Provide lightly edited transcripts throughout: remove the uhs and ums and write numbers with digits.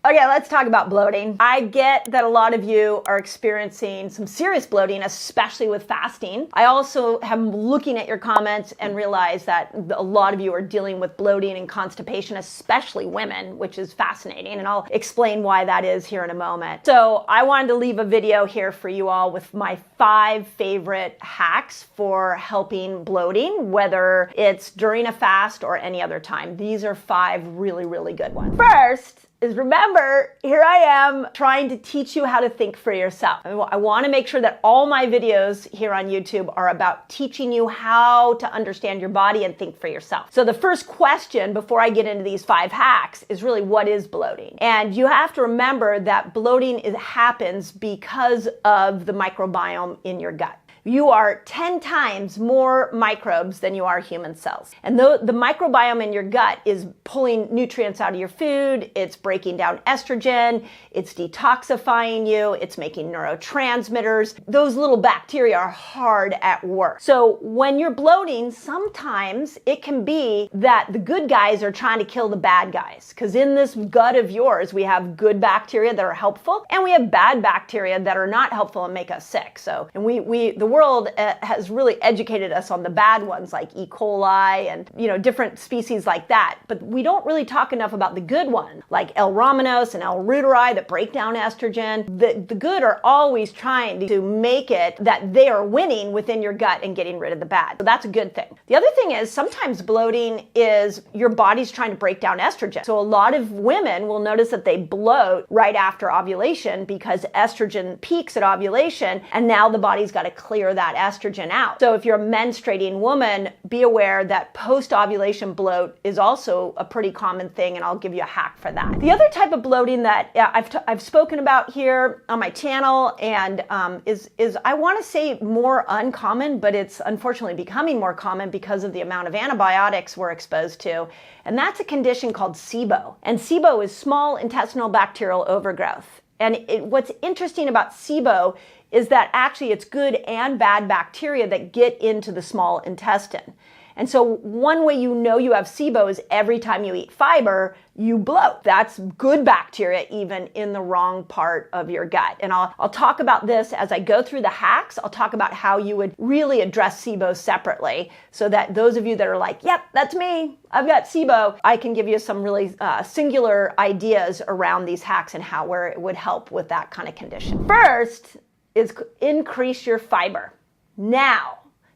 Okay, let's talk about bloating. I get that a lot of you are experiencing some serious bloating, especially with fasting. I also am looking at your comments and realize that a lot of you are dealing with bloating and constipation, especially women, which is fascinating. And I'll explain why that is here in a moment. So I wanted to leave a video here for you all with my 5 favorite hacks for helping bloating, whether it's during a fast or any other time. These are 5 really, really good ones. First is, remember, here I am trying to teach you how to think for yourself. I want to make sure that all my videos here on YouTube are about teaching you how to understand your body and think for yourself. So the first question before I get into these 5 hacks is really, what is bloating? And you have to remember that bloating happens because of the microbiome in your gut. You are 10 times more microbes than you are human cells. And the microbiome in your gut is pulling nutrients out of your food, it's breaking down estrogen, it's detoxifying you, it's making neurotransmitters. Those little bacteria are hard at work. So when you're bloating, sometimes it can be that the good guys are trying to kill the bad guys. Because in this gut of yours, we have good bacteria that are helpful, and we have bad bacteria that are not helpful and make us sick. So, and the world has really educated us on the bad ones like E. coli and different species like that, but we don't really talk enough about the good ones like L. rhamnosus and L. reuteri that break down estrogen. The good are always trying to make it that they are winning within your gut and getting rid of the bad. So that's a good thing. The other thing is, sometimes bloating is your body's trying to break down estrogen. So a lot of women will notice that they bloat right after ovulation because estrogen peaks at ovulation, and now the body's got to clear that estrogen out. So if you're a menstruating woman, be aware that post-ovulation bloat is also a pretty common thing, and I'll give you a hack for that. The other type of bloating that I've spoken about here on my channel and is I want to say more uncommon, but it's unfortunately becoming more common because of the amount of antibiotics we're exposed to, and that's a condition called SIBO. And SIBO is small intestinal bacterial overgrowth. And what's interesting about SIBO is that actually it's good and bad bacteria that get into the small intestine. And so one way you know you have SIBO is every time you eat fiber, you bloat. That's good bacteria even in the wrong part of your gut. And I'll talk about this as I go through the hacks. I'll talk about how you would really address SIBO separately, so that those of you that are like, yep, that's me, I've got SIBO, I can give you some really singular ideas around these hacks and where it would help with that kind of condition. First is increase your fiber. Now,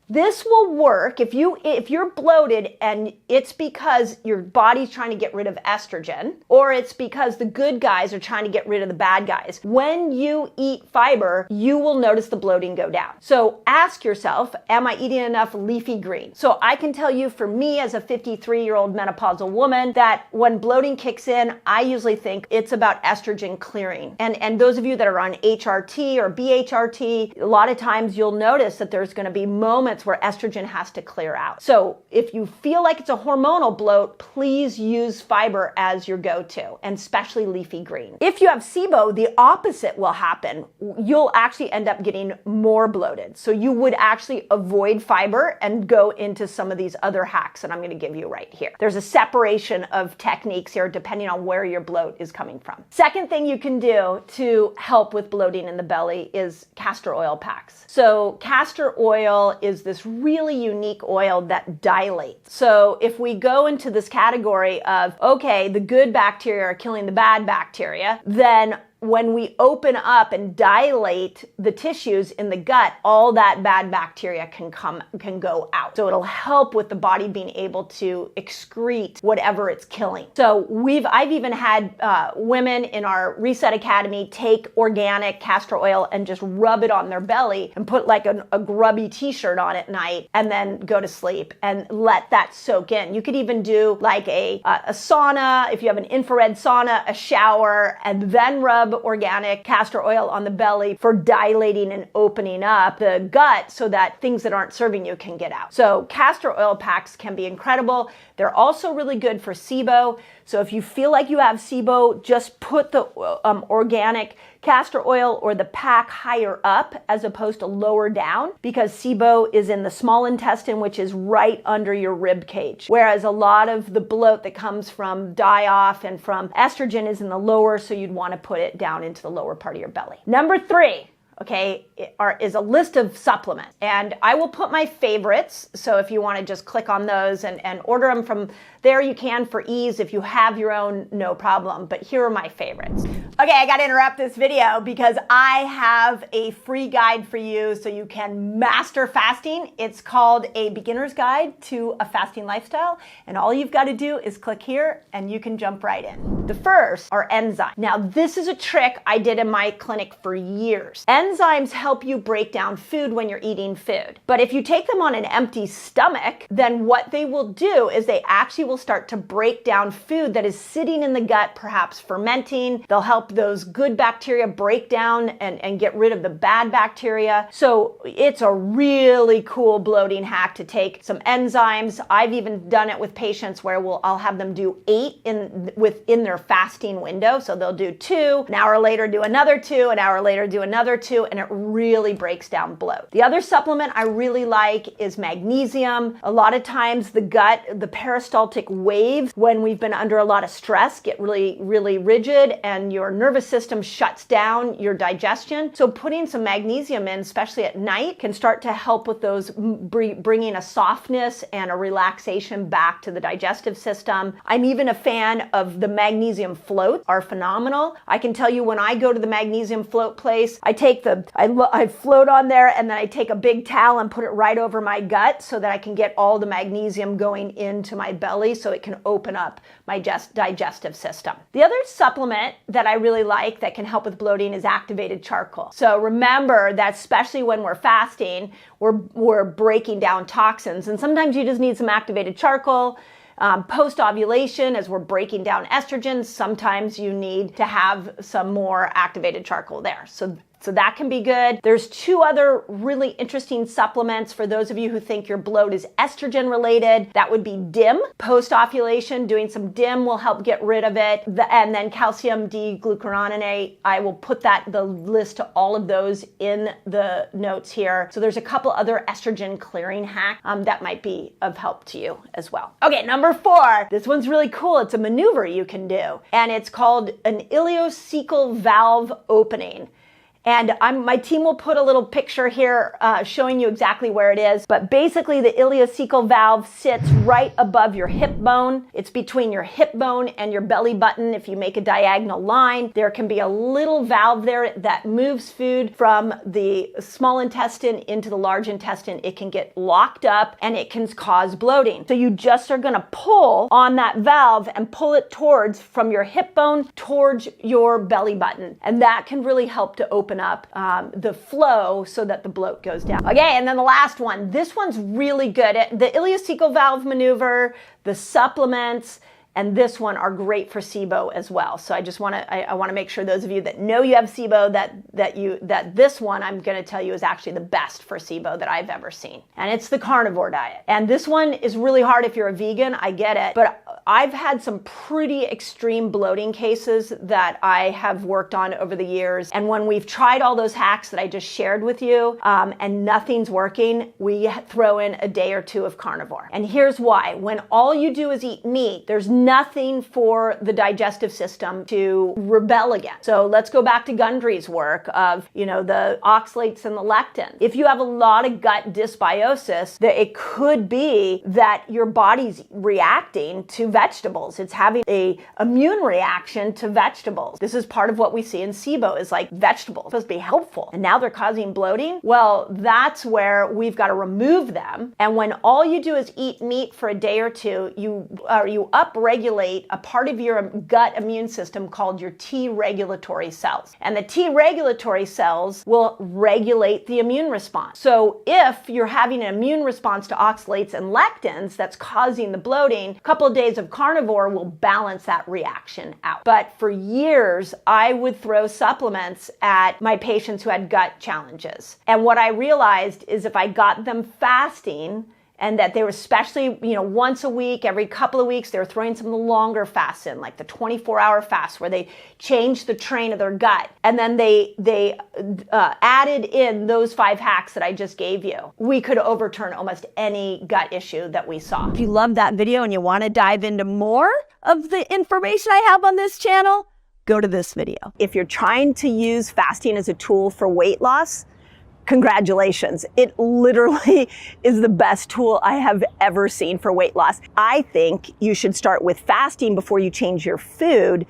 this will work if you're bloated and it's because your body's trying to get rid of estrogen, or it's because the good guys are trying to get rid of the bad guys. When you eat fiber, you will notice the bloating go down. So ask yourself, am I eating enough leafy greens? So I can tell you, for me as a 53-year-old menopausal woman, that when bloating kicks in, I usually think it's about estrogen clearing. And those of you that are on HRT or BHRT, a lot of times you'll notice that there's going to be moments where estrogen has to clear out. So if you feel like it's a hormonal bloat, please use fiber as your go-to, and especially leafy green. If you have SIBO, the opposite will happen. You'll actually end up getting more bloated. So you would actually avoid fiber and go into some of these other hacks that I'm going to give you right here. There's a separation of techniques here depending on where your bloat is coming from. Second thing you can do to help with bloating in the belly is castor oil packs. So castor oil is this really unique oil that dilates. So if we go into this category of, okay, the good bacteria are killing the bad bacteria, then when we open up and dilate the tissues in the gut, all that bad bacteria can go out. So it'll help with the body being able to excrete whatever it's killing. So I've even had women in our Reset Academy take organic castor oil and just rub it on their belly and put like a grubby t-shirt on at night and then go to sleep and let that soak in. You could even do like a sauna, if you have an infrared sauna, a shower, and then rub rub organic castor oil on the belly for dilating and opening up the gut so that things that aren't serving you can get out. So castor oil packs can be incredible. They're also really good for SIBO. So if you feel like you have SIBO, just put the organic castor oil or the pack higher up as opposed to lower down, because SIBO is in the small intestine, which is right under your rib cage. Whereas a lot of the bloat that comes from die-off and from estrogen is in the lower, so you'd want to put it down into the lower part of your belly. Number 3. Okay, is a list of supplements. And I will put my favorites. So if you want to just click on those and order them from there, you can for ease. If you have your own, no problem. But here are my favorites. Okay, I got to interrupt this video because I have a free guide for you so you can master fasting. It's called A Beginner's Guide to a Fasting Lifestyle. And all you've got to do is click here and you can jump right in. The first are enzymes. Now, this is a trick I did in my clinic for years. Enzymes help you break down food when you're eating food. But if you take them on an empty stomach, then what they will do is they actually will start to break down food that is sitting in the gut, perhaps fermenting. They'll help those good bacteria break down and get rid of the bad bacteria. So it's a really cool bloating hack to take some enzymes. I've even done it with patients where I'll have them do 8 within their fasting window. So they'll do 2, an hour later do another 2, an hour later do another 2, and it really breaks down bloat. The other supplement I really like is magnesium. A lot of times the gut, the peristaltic waves, when we've been under a lot of stress, get really, really rigid and your nervous system shuts down your digestion. So putting some magnesium in, especially at night, can start to help with those, bringing a softness and a relaxation back to the digestive system. I'm even a fan of the magnesium floats, are phenomenal. I can tell you when I go to the magnesium float place, I float on there and then I take a big towel and put it right over my gut so that I can get all the magnesium going into my belly so it can open up my digestive system. The other supplement that I really like that can help with bloating is activated charcoal. So remember that especially when we're fasting, we're breaking down toxins, and sometimes you just need some activated charcoal. Post-ovulation, as we're breaking down estrogens, sometimes you need to have some more activated charcoal there. So that can be good. There's 2 other really interesting supplements for those of you who think your bloat is estrogen related. That would be DIM. Post-ovulation, doing some DIM will help get rid of it. And then calcium D-glucuronate. I will put the list to all of those in the notes here. So there's a couple other estrogen clearing hacks that might be of help to you as well. Okay, number 4. This one's really cool. It's a maneuver you can do, and it's called an ileocecal valve opening. And my team will put a little picture here showing you exactly where it is. But basically, the ileocecal valve sits right above your hip bone. It's between your hip bone and your belly button. If you make a diagonal line, there can be a little valve there that moves food from the small intestine into the large intestine. It can get locked up and it can cause bloating. So you just are going to pull on that valve and pull it from your hip bone towards your belly button. And that can really help to open up the flow so that the bloat goes down. Okay, and then the last one. This one's really good. The ileocecal valve maneuver, the supplements, and this one are great for SIBO as well. So I just want to make sure those of you that know you have SIBO that this one I'm going to tell you is actually the best for SIBO that I've ever seen. And it's the carnivore diet. And this one is really hard if you're a vegan, I get it, but I've had some pretty extreme bloating cases that I have worked on over the years. And when we've tried all those hacks that I just shared with you, and nothing's working, we throw in a day or 2 of carnivore. And here's why. When all you do is eat meat, there's nothing for the digestive system to rebel against. So let's go back to Gundry's work of, the oxalates and the lectins. If you have a lot of gut dysbiosis, that it could be that your body's reacting to vegetables. It's having a immune reaction to vegetables. This is part of what we see in SIBO is like vegetables supposed to be helpful. And now they're causing bloating. Well, that's where we've got to remove them. And when all you do is eat meat for a day or 2, you upregulate a part of your gut immune system called your T regulatory cells. And the T regulatory cells will regulate the immune response. So if you're having an immune response to oxalates and lectins that's causing the bloating, a couple of days of of carnivore will balance that reaction out. But for years, I would throw supplements at my patients who had gut challenges. And what I realized is if I got them fasting, and that they were especially, once a week, every couple of weeks, they were throwing some of the longer fasts in, like the 24-hour fast, where they changed the train of their gut. And then they added in those 5 hacks that I just gave you. We could overturn almost any gut issue that we saw. If you love that video and you want to dive into more of the information I have on this channel, go to this video. If you're trying to use fasting as a tool for weight loss, congratulations. It literally is the best tool I have ever seen for weight loss. I think you should start with fasting before you change your food,